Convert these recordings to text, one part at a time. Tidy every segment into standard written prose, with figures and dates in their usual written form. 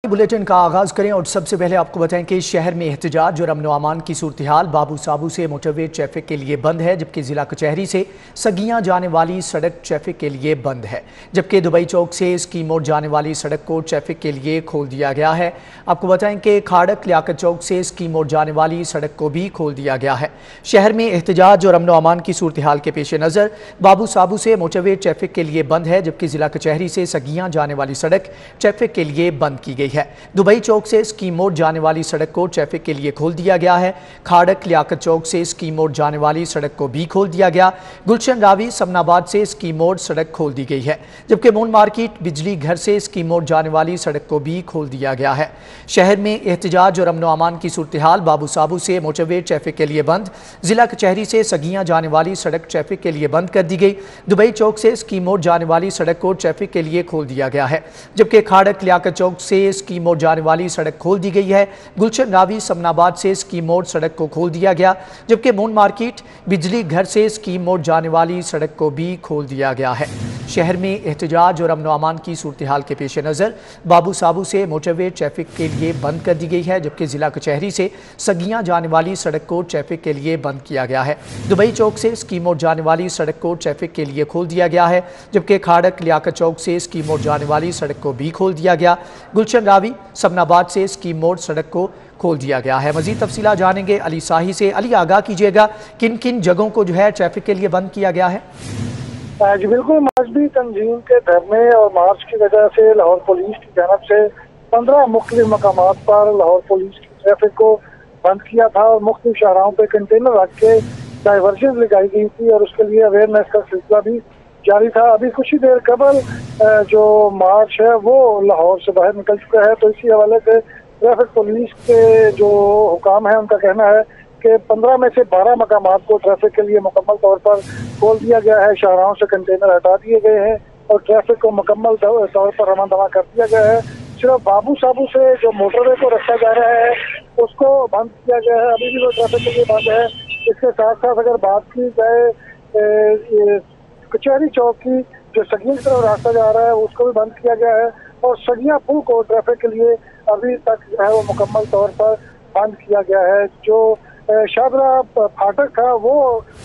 Bulletin का आगाज करें और सबसे पहले आपको बताएं कि शहर में एहतजाज और अमन व अमान की सूरत-ए-हाल बाबू साबू से मोटरवे ट्रैफिक के लिए बंद है, जबकि जिला कचहरी से सगियां जाने वाली सड़क ट्रैफिक के लिए बंद है, जबकि दुबई चौक से स्कीम मोड़ जाने वाली सड़क को ट्रैफिक के लिए खोल दिया गया है। आपको बताएं कि खाड़क लियाकत चौक से स्कीम मोड़ जाने वाली सड़क को भी खोल दिया गया है। शहर में एहतजाज और अमन व अमान की सूरत-ए-हाल के पेश नज़र बाबू साबू से मोटरवे ट्रैफिक के लिए बंद है, जबकि जिला कचहरी से सगियां जाने वाली सड़क ट्रैफिक के लिए बंद की गई है। दुबई चौक से स्कीम मोड़ जाने वाली सड़क को ट्रैफिक के लिए खोल दिया गया है। खाड़क लियाकत चौक से स्कीम मोड़ जाने वाली सड़क को भी खोल दिया गया। गुलशन रावी समनाबाद से स्कीम मोड़ सड़क खोल दी गई है, जबकि मून मार्केट बिजली घर से स्कीम मोड़ जाने वाली सड़क को भी खोल दिया गया है। शहर में एहतजाज और अमन व अमान की सूरत-ए-हाल बाबू साबू से मोटरवे ट्रैफिक के लिए बंद, जिला कचहरी से सगियां जाने वाली सड़क ट्रैफिक के लिए बंद कर दी गई। दुबई चौक से स्कीम मोड़ जाने वाली सड़क को ट्रैफिक के लिए खोल दिया गया है, जबकि खाड़क लियाकत चौक से स्कीम मोड़ जाने वाली सड़क खोल दी गई है। गुलशन रावी समनाबाद से स्कीम मोड़ सड़क को खोल दिया गया, जबकि मून मार्केट बिजली घर से स्कीम मोड़ जाने वाली सड़क को भी खोल दिया गया है। शहर में एहतजाज और अमन व अमान की सूरत-ए-हाल के पेश नज़र बाबू साबू से मोटरवे ट्रैफिक के लिए बंद कर दी गई है, जबकि जिला कचहरी से सगियां जाने वाली सड़क को ट्रैफिक के लिए बंद किया गया है। दुबई चौक से स्कीम मोड़ जाने वाली सड़क को ट्रैफिक के लिए खोल दिया गया है, जबकि खाड़क लियाकत चौक से स्कीम मोड़ जाने वाली सड़क को भी खोल दिया गया। गुलशन रावी समनाबाद से स्कीम मोड़ सड़क को खोल दिया गया है। मजीद तफसीला जानेंगे अली साही से। अली, आगाह कीजिएगा किन किन जगहों को जो है ट्रैफिक के लिए बंद किया गया है? जी बिल्कुल, मजहबी तंजीम के धरने और मार्च की वजह से लाहौर पुलिस की जानब से 15 मुख्तलिफ मकामात पर लाहौर पुलिस की ट्रैफिक को बंद किया था और मुख्तलिफ शाहराहों पे कंटेनर रख के डाइवर्जन लगाई गई थी और उसके लिए अवेयरनेस का सिलसिला भी जारी था। अभी कुछ ही देर कबल जो मार्च है वो लाहौर से बाहर निकल चुका है, तो इसी हवाले से ट्रैफिक पुलिस के जो हुकाम है उनका कहना है कि 15 में से 12 मकामात को ट्रैफिक के लिए मुकम्मल तौर पर खोल दिया गया है। शाहराहों से कंटेनर हटा दिए गए हैं और ट्रैफिक को मुकम्मल तौर पर रवाना दवा कर दिया गया है। सिर्फ बाबू साबू से जो मोटरवे को रखा जा रहा है उसको बंद किया गया है, अभी भी वो ट्रैफिक के लिए बंद है। इसके साथ साथ अगर बात की जाए कचहरी चौक की जो सगियां की तरफ रास्ता जा रहा है उसको भी बंद किया गया है और सगियां पुल को ट्रैफिक के लिए अभी तक जो है वो मुकम्मल तौर पर बंद किया गया है। जो शाहदरा फाटक था वो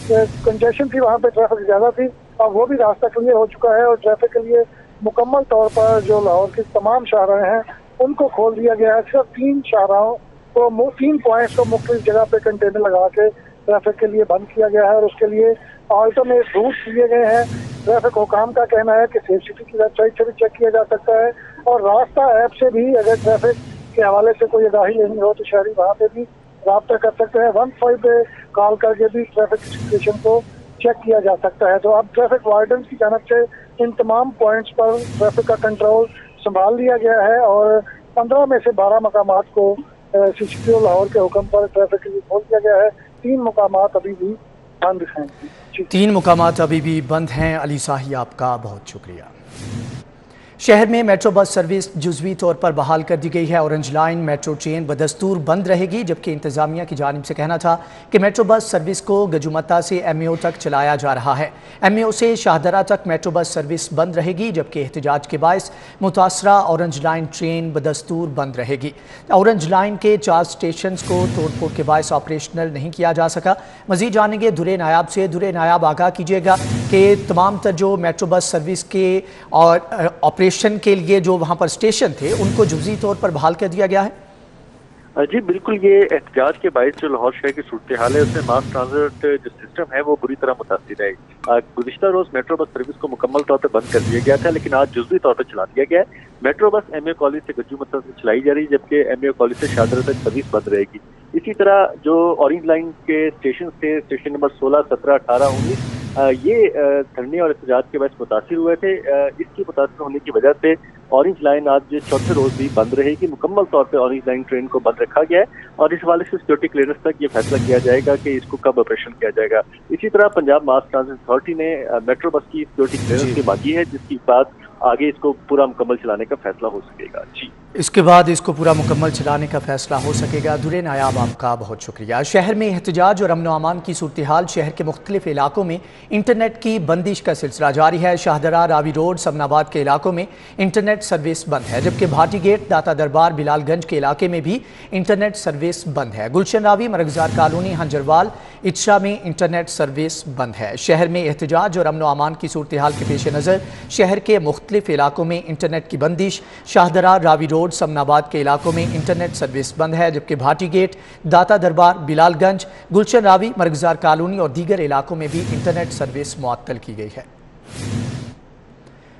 कंजेशन थी, वहाँ पे ट्रैफिक ज़्यादा थी, अब वो भी रास्ता क्लियर हो चुका है और ट्रैफिक के लिए मुकम्मल तौर पर जो लाहौर की तमाम शाहराहें हैं उनको खोल दिया गया है। सिर्फ 3 शाहराहों को 3 पॉइंट्स को मुख्तलिफ जगह पे कंटेनर लगा के ट्रैफिक के लिए बंद किया गया है और उसके लिए ऑल्टरनेट रूट दिए गए हैं। ट्रैफिक हुकाम का कहना है कि सेफ सिटी की वेबसाइट से भी चेक किया जा सकता है और रास्ता ऐप से भी अगर ट्रैफिक के हवाले से कोई आगाही लेनी हो तो शहरी वहाँ पे भी राब्ता कर सकते हैं। 15 पे कॉल करके भी ट्रैफिक सिचुएशन को चेक किया जा सकता है। तो अब ट्रैफिक वार्डन की जानब से इन तमाम पॉइंट्स पर ट्रैफिक का कंट्रोल संभाल लिया गया है और 15 में से 12 मकामात को CCTO लाहौर के हुक्म पर ट्रैफिक के लिए खोल दिया गया है। 3 मकामात अभी भी बंद हैं। 3 मकामात अभी भी बंद हैं। अली साही, आपका बहुत शुक्रिया। शहर में मेट्रो बस सर्विस जुज़वी तौर पर बहाल कर दी गई है। ऑरेंज लाइन मेट्रो ट्रेन बदस्तूर बंद रहेगी, जबकि इंतजामिया की जानिब से कहना था कि मेट्रो बस सर्विस को गजुमत्ता से MAO तक चलाया जा रहा है। MAO से शाहदरा तक मेट्रो बस सर्विस बंद रहेगी, जबकि एहतजाज के बायस मुतासरा ऑरेंज लाइन ट्रेन बदस्तूर बंद रहेगी। ऑरेंज लाइन के 4 स्टेशन को तोड़फोड़ के बायस ऑपरेशनल नहीं किया जा सका। मजीद जानेंगे दुरे नायाब से। दुरे नायाब, आगाह कीजिएगा कि तमाम तर जो मेट्रो बस सर्विस के और ऑपरेशन के लिए जो वहां पर स्टेशन थे उनको जुज़वी तौर पर बहाल कर दिया गया है। जी बिल्कुल, ये एहतजाज के बायस जो लाहौर शहर की सूरत हाल है उसमें मास ट्रांजिट जो सिस्टम है वो बुरी तरह मुतासिर है। गुज़िश्ता रोज मेट्रो बस सर्विस को मुकम्मल तौर पर बंद कर दिया गया था, लेकिन आज जुज़वी तौर पर चला दिया गया है। मेट्रो बस MAO कॉलेज से गजुमत्ता से चलाई जा रही है, जबकि MAO कॉलेज से शाहदरा तक सर्विस बंद रहेगी। इसी तरह जो ऑरेंज लाइन के स्टेशन थे, स्टेशन नंबर 16, 17, 18, 19 ये धरने और एहतजाज के बायस मुतासिर हुए थे। इसकी मुतासिर होने की वजह से ऑरेंज लाइन आज चौथे रोज भी बंद रहेगी। मुकम्मल तौर पे ऑरेंज लाइन ट्रेन को बंद रखा गया है और इस हवाले से सिक्योरिटी क्लियरेंस तक ये फैसला किया जाएगा कि इसको कब ऑपरेशन किया जाएगा। इसी तरह पंजाब मास ट्रांजिट अथॉरिटी ने मेट्रो बस की सिक्योरिटी क्लियरेंस की मांगी है, जिसकी बात आगे इसको पूरा मुकम्मल चलाने का फैसला हो सकेगा। जी, इसके बाद इसको पूरा मुकम्मल चलाने का फैसला हो सकेगा। दुरे नायाब, आपका बहुत शुक्रिया। शहर में एहतजाज और अमन अमान की सूरत हाल। शहर के मुख्तलिफ इलाकों में इंटरनेट की बंदिश का सिलसिला जारी है। शाहदरा, रावी रोड, समनाबाद के इलाकों में इंटरनेट सर्विस बंद है, जबकि भाटी गेट, दाता दरबार, बिलालगंज के इलाके में भी इंटरनेट सर्विस बंद है। गुलशन रावी, मरगजार कॉलोनी, हंजरवाल, इच्छा में इंटरनेट सर्विस बंद है। शहर में एहतजाज और अमन अमान की सूरत हाल के पेश नज़र शहर के मुख्तलिफ इलाकों में इंटरनेट की बंदिश। शाहदरा, रावी रोड, समनाबाद के इलाकों में इंटरनेट सर्विस बंद है, जबकि भाटी गेट, दाता दरबार, बिलालगंज, गुलशन रावी, मरगजार कॉलोनी और दीगर इलाकों में भी इंटरनेट सर्विस मुअत्तल की गई है।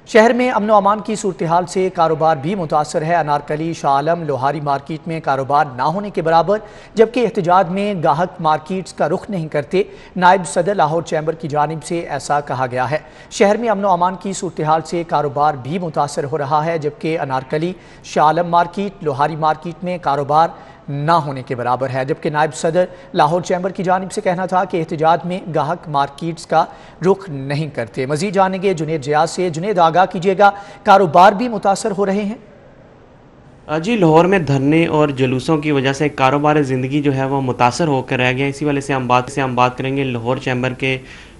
शहर में अमन अमान की सूरत हाल से कारोबार भी मुतासर है। अनारकली, शाह आलम, लोहारी मार्केट में कारोबार ना होने के बराबर, जबकि एहतजाज में गाहक मार्केट्स का रुख नहीं करते। नायब सदर लाहौर चैम्बर की जानिब से ऐसा कहा गया है। शहर में अमन अमान की सूरत हाल से कारोबार भी मुतासर हो रहा है, जबकि अनारकली, शाह आलम मार्केट, लोहारी मार्केट में कारोबार ना होने के बराबर है। जबकि नायब सदर लाहौर चैम्बर की जानिब से कहना था कि एहतजाज में गाहक मार्केट्स का रुख नहीं करते। मजीद जानेंगे जुनेद जियाद से। जुनेद, आगाह कीजिएगा, कारोबार भी मुतासर हो रहे हैं? जी, लाहौर में धरने और जुलूसों की वजह से कारोबार ज़िंदगी जो है वो मुतासर होकर रह गया। इसी वाले से हम बात करेंगे लाहौर चैम्बर के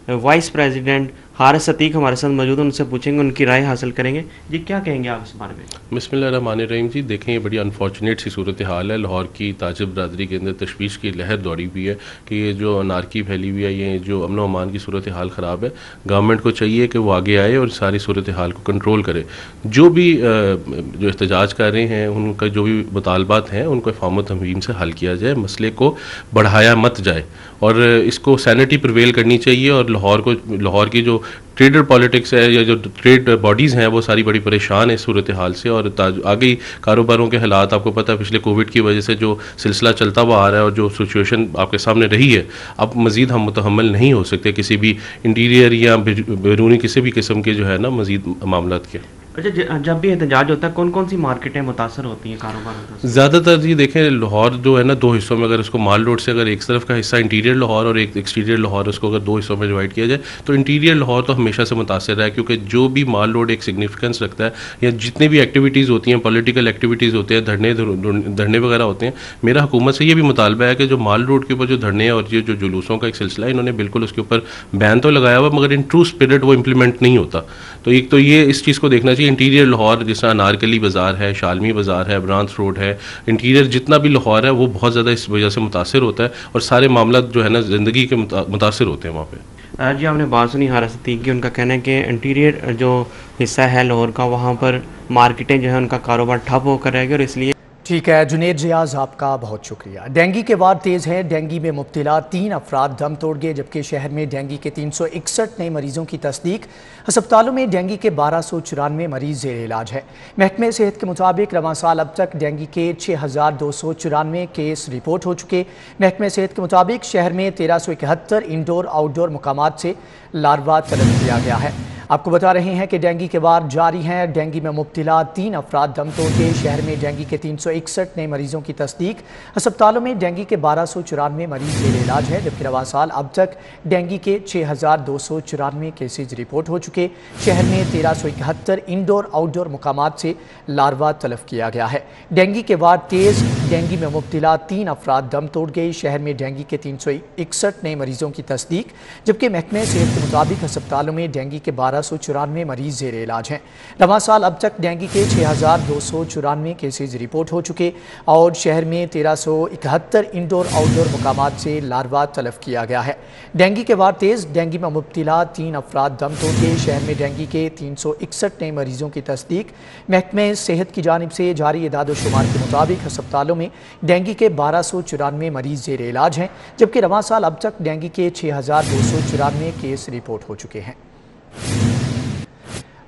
वाइस प्रेसिडेंट हारिस अतीक हमारे साथ मौजूद हैं, उनसे पूछेंगे, उनकी राय हासिल करेंगे। जी, क्या कहेंगे आप इस बारे में? बिस्मिल्लाहिर्रहमानिर्रहीम। जी देखें, ये बड़ी अनफॉर्चुनेट सी सूरत हाल है। लाहौर की ताजिर बरदरी के अंदर तशवीश की लहर दौड़ी हुई है कि ये जो अनारकी फैली हुई है, ये जो अमन अमान की सूरत हाल ख़राब है। गवर्नमेंट को चाहिए कि वो आगे आए और सारी सूरत हाल को कंट्रोल करे। जो भी जो एहतजाज कर रहे हैं, उनका जो भी मुतालबात हैं, उनको फ़ाहम तमहीम से हल किया जाए, मसले को बढ़ाया मत जाए और इसको सैनिटी प्रिवेल करनी चाहिए। और लाहौर की जो ट्रेडर पॉलिटिक्स है या जो ट्रेड बॉडीज़ हैं, वो सारी बड़ी परेशान है इस सूरत हाल से। और आगे ही कारोबारों के हालात, आपको पता है पिछले कोविड की वजह से जो सिलसिला चलता हुआ आ रहा है और जो सिचुएशन आपके सामने रही है, अब मज़ीद हम मुतहम्मिल नहीं हो सकते किसी भी इंटीरियर या बैरूनी किसी भी किस्म के जो है ना मज़ीद मामलात के। अच्छा, जब भी एहतजाज होता है, कौन कौन सी मार्केटें मुतासर होती हैं, कारोबार होता है? ज़्यादातर ये देखें, लाहौर जो है ना दो हिस्सों में, अगर उसको माल रोड से अगर एक तरफ का हिस्सा इंटीरियर लाहौर और एक एक्सटीरियर लाहौर, उसको अगर दो हिस्सों में डिवाइड किया जाए तो इंटीरियर लाहौर तो हमेशा से मुतासर है, क्योंकि जो भी माल रोड एक सिग्निफिकेंस रखता है या जितनी भी एक्टिविटीज़ होती हैं, पॉलिटिकल एक्टिविटीज़ होते हैं, धरने वगैरह होते हैं, मेरा हुकूमत से ये भी मुतालबा है कि जो माल रोड के ऊपर जो धरने और ये जो जुलूसों का एक सिलसिला है, इन्होंने बिल्कुल उसके ऊपर बैन तो लगाया हुआ, मगर इन ट्रू स्पिरिट वो इम्प्लीमेंट नहीं होता। तो एक तो ये इस चीज़ को देखना चाहिए। इंटीरियर लाहौर जिस तरह अनारकली बाज़ार है, शालमी बाज़ार है, ब्रांच रोड है, इंटीरियर जितना भी लाहौर है वो बहुत ज़्यादा इस वजह से मुतासर होता है और सारे मामला जो है ना ज़िंदगी के मुतासर होते हैं वहाँ पे। जी, आपने बात सुनी हारिस अतीक की। उनका कहना है कि इंटीरियर जो हिस्सा है लाहौर का, वहाँ पर मार्केटें जो है उनका कारोबार ठप होकर रह गया और इसलिए। ठीक है जुनेद जियाज, आपका बहुत शुक्रिया। डेंगू के वार तेज़ हैं। डेंगू में मुब्तला 3 अफराद दम तोड़ गए, जबकि शहर में डेंगू के 361 नए मरीजों की तस्दीक। अस्पतालों में डेंगू के 1294 मरीज ज़ेर इलाज है। महकमे सेहत के मुताबिक रवां साल अब तक डेंगू के 6294 केस रिपोर्ट हो चुके। महकमे सेहत के मुताबिक शहर में 1371 इंडोर आउटडोर मुकामात से लार्वा तलब किया गया है। आपको बता रहे हैं कि डेंगू के वार जारी हैं। डेंगू में मुब्तला 3 अफराद दम तोड़ गए। शहर में डेंगू के 361 नए मरीजों की तस्दीक। अस्पतालों में डेंगू के 1294 मरीज ज़ेर इलाज है, जबकि रवां साल अब तक डेंगू के 6294 केसेज रिपोर्ट हो चुके। शहर में 1371 इंडोर आउटडोर मुकामात से लार्वा तलब किया गया है। डेंगू के वार तेज़। डेंगू में मुब्तला 3 अफराद दम तोड़ गए। शहर में डेंगू के 361 नए मरीजों की तस्दीक, जबकि महकमे सेहत के मुताबिक अस्पतालों में डेंगू के 1294 मरीज ज़ेर इलाज हैं। रवां साल अब तक डेंगू के 6294 केसेज रिपोर्ट हो चुके और शहर में 1371 इंडोर आउटडोर मुकामात से लार्वा तलब किया गया है। डेंगू के वार तेज़। डेंगू में मुब्तला 3 अफराद दम तोड़ गए। शहर में डेंगू के 361 नए मरीजों की तस्दीक। महकमे सेहत की जानिब से जारी इदाद शुमार के मुताबिक अस्पतालों में डेंगू के 1294 मरीज ज़ेर इलाज हैं, जबकि रवां साल अब तक डेंगू के 6294 केस रिपोर्ट हो चुके हैं।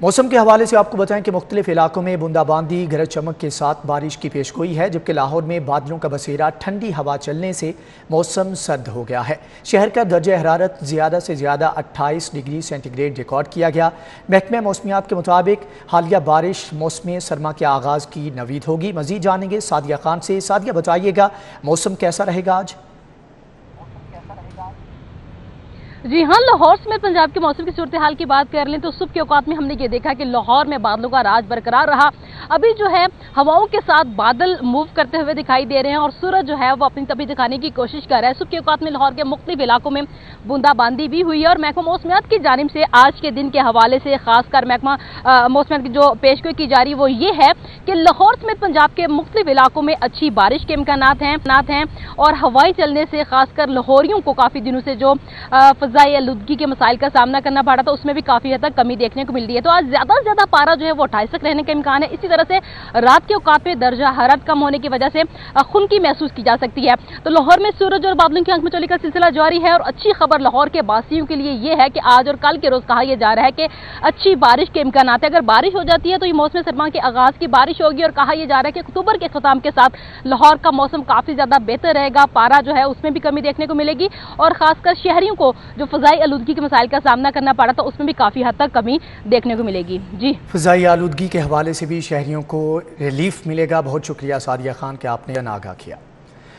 मौसम के हवाले से आपको बताएं कि मुख्तलिफ इलाकों में बूंदाबांदी गरज चमक के साथ बारिश की पेशगोई है, जबकि लाहौर में बादलों का बसेरा, ठंडी हवा चलने से मौसम सर्द हो गया है। शहर का दर्जा हरारत ज़्यादा से ज़्यादा 28 डिग्री सेंटीग्रेड रिकॉर्ड किया गया। महकमे मौसमियात के मुताबिक हालिया बारिश मौसम सरमा के आगाज़ की नवीद होगी। मज़ीद जानेंगे सादिया खान से। सादिया, बताइएगा मौसम कैसा रहेगा आज? جی हाँ, लाहौर समेत पंजाब के मौसम की सूरत हाल की बात कर लें तो सुबह के औकात में हमने ये देखा कि लाहौर में बादलों का राज बरकरार रहा। अभी जो है हवाओं के साथ बादल मूव करते हुए दिखाई दे रहे हैं और सूरज जो है वो अपनी तभी दिखाने की कोशिश कर रहा है। सुबह के औकात में लाहौर के मुख्तलिफ इलाकों में बूंदाबांदी भी हुई है और महकमा मौसमियात की जानिब से आज के दिन के हवाले से खासकर महकमा मौसमियात की जो पेशगोई की जा रही वो ये है कि लाहौर समेत पंजाब के मुख्तलिफ इलाकों में अच्छी बारिश के इम्कानात हैं और हवाई चलने से खासकर लाहौरियों को काफ़ी दिनों से जो फ़ज़ाई आलूदगी के मसाइल का सामना करना पड़ा था उसमें भी काफ़ी हद तक कमी देखने को मिल रही है। तो आज ज़्यादा से ज़्यादा पारा जो है वो 28 तक रहने का इम्कान है। इसी तरह से रात के औकात में दर्जा हरारत कम होने की वजह से खुनकी महसूस की जा सकती है। तो लाहौर में सूरज और बादलों की आंख मिचौली का सिलसिला जारी है और अच्छी खबर लाहौर के बासियों के लिए ये है कि आज और कल के रोज़ कहा यह जा रहा है कि अच्छी बारिश के इम्कान है। अगर बारिश हो जाती है तो ये मौसम सरमा के आगाज़ की बारिश होगी और कहा यह जा रहा है कि अक्टूबर के अख्ताम के साथ लाहौर का मौसम काफ़ी ज़्यादा बेहतर रहेगा। पारा जो है उसमें भी कमी देखने को मिलेगी और खासकर शहरियों को जो फ़ज़ाई आलूदगी के मसाइल का सामना करना पड़ा था उसमें भी काफ़ी हद तक कमी देखने को मिलेगी। जी, फ़ज़ाई आलूदगी के हवाले से भी शहरियों को रिलीफ मिलेगा। बहुत शुक्रिया सादिया खान के आपने आगाह किया।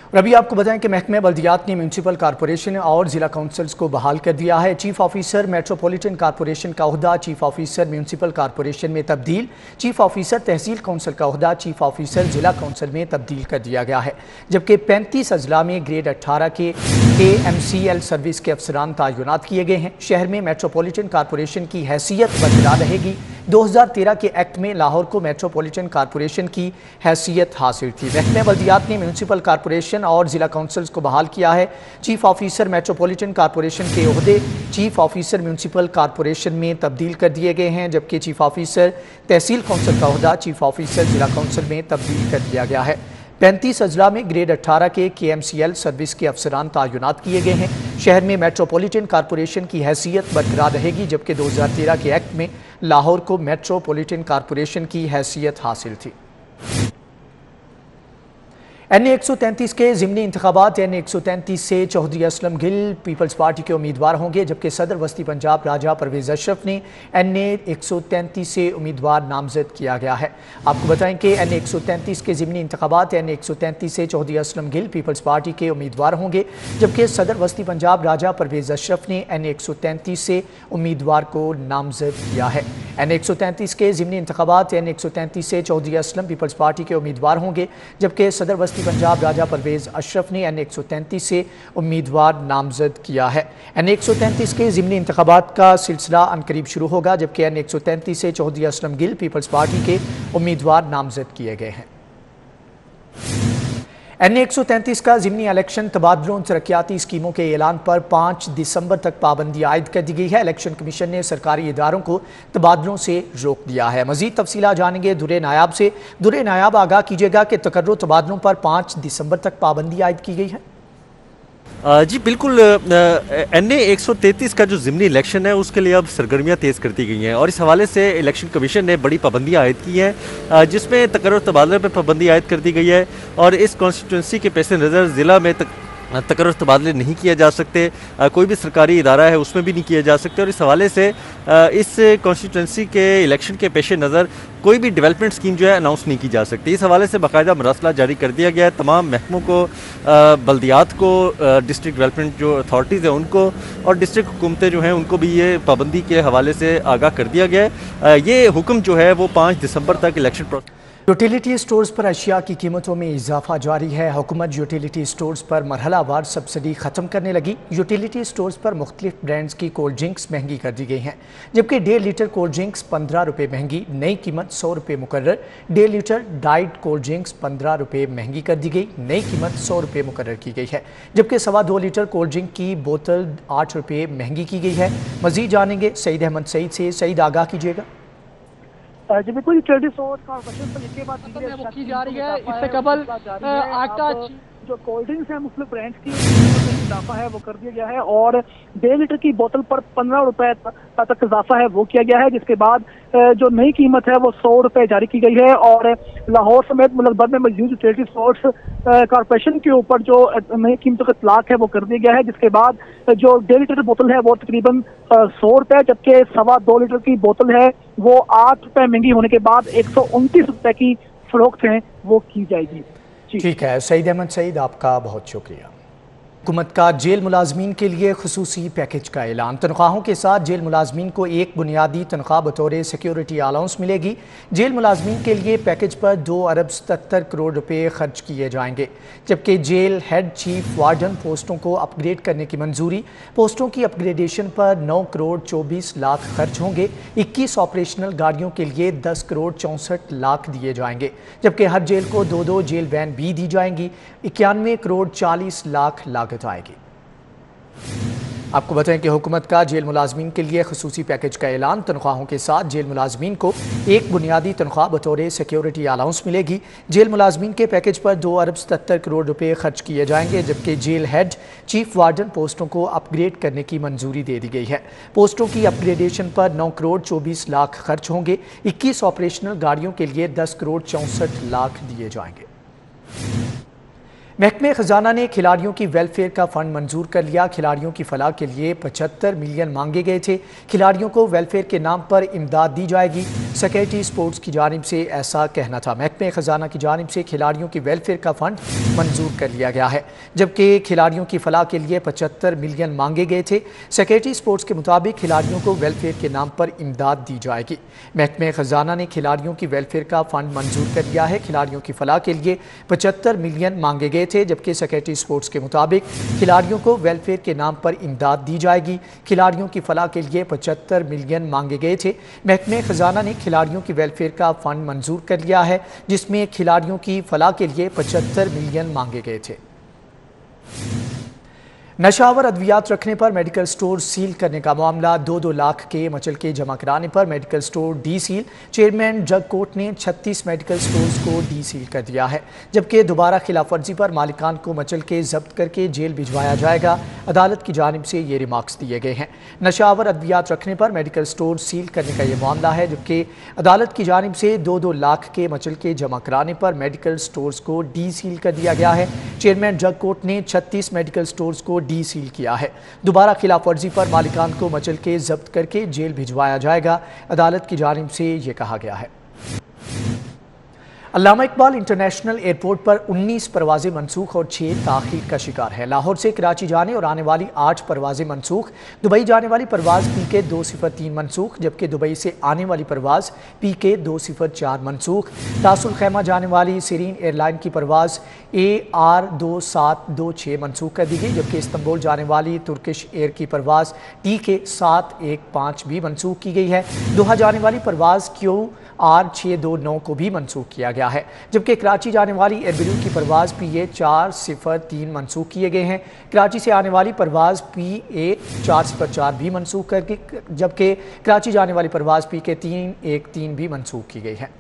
और अभी आपको बताएं कि महकमे बल्दियात ने म्यूनसिपल कॉरपोरेशन और ज़िला काउंसिल्स को बहाल कर दिया है। चीफ ऑफिसर मेट्रोपॉलिटन कॉरपोरेशन का ओहदा चीफ ऑफिसर म्यूनसिपल कॉरपोरेशन में तब्दील, चीफ ऑफिसर तहसील काउंसिल का ओहदा चीफ ऑफिसर ज़िला काउंसिल में तब्दील कर दिया गया है। जबकि 35 अजला में ग्रेड 18 के KMCL सर्विस के अफसरान तैनात किए गए हैं। शहर में मेट्रोपॉलिटन कॉरपोरेशन की हैसियत बरकरार रहेगी। 2013 के एक्ट में लाहौर को मेट्रोपॉलिटन कॉरपोरेशन की हैसियत हासिल थी। महकमे बल्दियात ने म्यूनसिपल कॉरपोरेशन और ज़िला काउंसिल्स को बहाल किया है। चीफ ऑफिसर मेट्रोपॉलिटन कॉरपोरेशन के ओहदे चीफ ऑफिसर म्यूनसिपल कॉरपोरेशन में तब्दील कर दिए गए हैं, जबकि चीफ ऑफिसर तहसील काउंसिल का ओहदा चीफ ऑफिसर ज़िला काउंसिल में तब्दील कर दिया गया है। 35 अजला में ग्रेड 18 के KMCL सर्विस के अफसरान तैनात किए गए हैं। शहर में मेट्रोपॉलिटन कॉरपोरेशन की हैसियत बरकरार रहेगी, जबकि 2013 के एक्ट में लाहौर को मेट्रोपॉलिटन कॉरपोरेशन की हैसियत हासिल थी। NA 133 के ज़िमनी इंतखाबात NA 133 से चौधरी असलम गिल पीपल्स पार्टी के उम्मीदवार होंगे, जबकि सदर वस्ती पंजाब राजा परवेज़ अशरफ ने NA 133 से उम्मीदवार नामजद किया गया है। आपको बताएं कि NA 133 के ज़िमनी इंतखाबात NA 133 से चौधरी असलम गिल पीपल्स पार्टी के उम्मीदवार होंगे, जबकि सदर वस्ती पंजाब राजा परवेज़ अशरफ ने NA 133 से उम्मीदवार को नामजद किया है। NA 133 के ज़िमनी इंतखाबात NA 133 से चौधरी असलम पीपल्स पार्टी के उम्मीदवार होंगे, जबकि सदर वस्ती पंजाब राजा परवेज़ अशरफ ने NA 133 से उम्मीदवार नामजद किया है। NA 133 के ज़िमनी इंतखाबात का सिलसिला अनकरीब शुरू होगा, जबकि NA 133 से चौधरी असलम गिल पीपल्स पार्टी के उम्मीदवार नामजद किए गए हैं। NA 133 का ज़िमनी इलेक्शन तबादलों तरक्याती स्कीमों के ऐलान पर 5 दिसंबर तक पाबंदी आयद कर दी गई है। इलेक्शन कमीशन ने सरकारी इदारों को तबादलों से रोक दिया है। मज़ीद तफसीलात जानेंगे दुरे नायाब से। दुरे नायाब, आगाह कीजिएगा कि तकर्रो तबादलों पर 5 दिसंबर तक पाबंदी आयद की गई है। जी बिल्कुल, NA 133 का जो ज़िमनी इलेक्शन है उसके लिए अब सरगर्मियाँ तेज़ कर दी गई हैं और इस हवाले से इलेक्शन कमीशन ने बड़ी पाबंदियाँ आयद की हैं, जिसमें तकर्रुर तबादले पर पाबंदी आयद कर दी गई है और इस कॉन्स्टिट्यूंसी के पेश नज़र ज़िला में तकर्रुर तबादले नहीं किए जा सकते, कोई भी सरकारी इदारा है उसमें भी नहीं किए जा सकते और इस हवाले से इस कॉन्स्टिट्यूंसी के इलेक्शन के पेश नज़र कोई भी डेवलपमेंट स्कीम जो है अनाउंस नहीं की जा सकती। इस हवाले से बाकायदा मरासला जारी कर दिया गया है। तमाम महकमों को, बल्दियात को, डिस्ट्रिक्ट डेवलपमेंट जो अथॉरिटीज़ हैं उनको और डिस्ट्रिक्ट हुकूमतें जो हैं उनको भी ये पाबंदी के हवाले से आगाह कर दिया गया है। ये हुक्म जो है वो 5 दिसंबर तक इलेक्शन प्रोसेस। यूटिलिटी स्टोर्स पर अशिया की कीमतों में इजाफा जारी है। हुकूमत यूटिलिटी स्टोर्स पर मरहलावार सब्सिडी ख़त्म करने लगी। यूटिलिटी स्टोर्स पर मुख्तलिफ ब्रांड्स की कोल्ड ड्रिंक्स महंगी कर दी गई हैं, जबकि 1.5 लीटर कोल्ड ड्रिंक्स 15 रुपये महंगी, नई कीमत 100 रुपये मुकर्रर। 1.5 लीटर डाइट कोल्ड ड्रिंक्स 15 रुपये महंगी कर दी गई, नई कीमत 100 रुपये मुकर्रर की गई है, जबकि 2.25 लीटर कोल्ड ड्रिंक की बोतल 8 रुपये महंगी की गई है। मज़ीद जानेंगे सईद अहमद सईद से। सईद, आगाह कीजिएगा। जी बिल्कुल, यूटिलिटी स्टोर्स कॉर्पोरेशन पर इसके बाद की जा रही है। इससे कबल आटा जो कोल्ड ड्रिंक्स है मुख्तलिफ ब्रांड्स की इजाफा है वो कर दिया गया है और 1.5 लीटर की बोतल पर 15 रुपए तक इजाफा है वो किया गया है, जिसके बाद जो नई कीमत है वो 100 रुपए जारी की गई है और लाहौर समेत मुल्क भर में मौजूद यूटिलिटी स्टोर्स कॉर्पोरेशन के ऊपर जो नई कीमतों का इतलाक है वो कर दिया गया है, जिसके बाद जो 1.5 लीटर बोतल है वो तकरीबन 100 रुपए, जबकि 2.25 लीटर की बोतल है वो 8 रुपए महंगी होने के बाद 129 रुपए की फरोख्त है वो की जाएगी। ठीक है सईद अहमद सईद, आपका बहुत शुक्रिया। हुकूमत का जेल मुलाजमीन के लिए खुसूसी पैकेज का ऐलान। तनख्वाहों के साथ जेल मुलाजमीन को एक बुनियादी तनख्वाह बतौर सिक्योरिटी अलाउंस मिलेगी। जेल मुलाजमीन के लिए पैकेज पर 2 अरब 77 करोड़ रुपए खर्च किए जाएंगे, जबकि जेल हेड चीफ वार्डन पोस्टों को अपग्रेड करने की मंजूरी। पोस्टों की अपग्रेडेशन पर 9 करोड़ 24 लाख खर्च होंगे। 21 ऑपरेशनल गाड़ियों के लिए 10 करोड़ 64 लाख दिए जाएंगे, जबकि हर जेल को 2 जेल वैन भी दी जाएंगी। 91 करोड़ 40 लाख लागत आएगी। आपको बताएं कि हुकूमत का जेल मुलाजमीन के लिए खुसूसी पैकेज का ऐलान। तनख्वाहों के साथ जेल मुलाजमीन को एक बुनियादी तनख्वाह बतौर सिक्योरिटी अलाउंस मिलेगी। जेल मुलाजमीन के पैकेज पर 2 अरब 77 करोड़ रुपए खर्च किए जाएंगे, जबकि जेल हेड चीफ वार्डन पोस्टों को अपग्रेड करने की मंजूरी दे दी गई है। पोस्टों की अपग्रेडेशन पर 9 करोड़ 24 लाख खर्च होंगे। 21 ऑपरेशनल गाड़ियों के लिए 10 करोड़ 64 लाख दिए जाएंगे। महकमे खजाना ने खिलाड़ियों की वेलफेयर का फंड मंजूर कर लिया। खिलाड़ियों की फलाह के लिए 75 मिलियन मांगे गए थे। खिलाड़ियों को वेलफेयर के नाम पर इमदाद दी जाएगी। सेक्रेटरी स्पोर्ट्स की जानिब से ऐसा कहना था। महकमे खजाना की जानिब से खिलाड़ियों की वेलफेयर का फंड मंजूर कर लिया गया है, जबकि खिलाड़ियों की फलाह के लिए 75 मिलियन मांगे गए थे। सेक्रेटरी स्पोर्ट्स के मुताबिक खिलाड़ियों को वेलफेयर के नाम पर इमदाद दी जाएगी। महकमे खजाना ने खिलाड़ियों की वेलफेयर का फंड मंजूर कर लिया है। खिलाड़ियों की फलाह के लिए 75 मिलियन मांगे गए थे, जबकि सेक्रेटरी स्पोर्ट्स के मुताबिक खिलाड़ियों को वेलफेयर के नाम पर इमदाद दी जाएगी। खिलाड़ियों की फलाह के लिए 75 मिलियन मांगे गए थे। महकमे खजाना ने खिलाड़ियों की वेलफेयर का फंड मंजूर कर लिया है, जिसमें खिलाड़ियों की फलाह के लिए 75 मिलियन मांगे गए थे। नशावर अद्वियात रखने पर मेडिकल स्टोर सील करने का मामला 2-2 लाख के मचलके जमा कराने पर medical store deseal. Chairman जग कोर्ट ने 36 मेडिकल स्टोर्स को डी सील कर दिया है, जबकि दोबारा खिलाफ वर्जी पर मालिकान को मचलके जब्त करके जेल भिजवाया जाएगा। अदालत की जानिब से ये रिमार्क्स दिए गए हैं। नशावर अद्वियात रखने पर मेडिकल स्टोर सील करने का ये मामला है, जबकि अदालत की जानिब से 2-2 लाख के मचलके जमा कराने पर मेडिकल स्टोर्स को डी सील कर दिया गया है। चेयरमैन जग कोर्ट ने 36 मेडिकल स्टोर्स को डी सील किया है। दोबारा खिलाफ वर्जी पर मालिकान को मचल के जब्त करके जेल भिजवाया जाएगा। अदालत की जानिब से ये कहा गया है। अल्लामा इकबाल इंटरनेशनल एयरपोर्ट पर 19 परवाजें मनसूख और 6 ताखीर का शिकार है। लाहौर से कराची जाने और आने वाली 8 परवाजें मनसूख। दुबई जाने वाली परवाज PK 203 मनसूख, जबकि दुबई से आने वाली परवाज PK 204 मनसूख। रासुल खैमा जाने वाली सीरीन एयरलाइन की परवाज AR 2726 मनसूख कर दी गई, जबकि इस्तंबुल जाने वाली तुर्किश एयर की परवाज TK 715 भी मनसूख की गई है। दोहा जाने वाली परवाज QR 629 को भी मनसूख किया गया है, जबकि कराची जाने वाली एयरब्लू की परवाज PA 403 मनसूख किए गए हैं। कराची से आने वाली परवाज PA 404 भी मनसूख करके, जबकि कराची जाने वाली परवाज PK 313 भी मनसूख की गई है।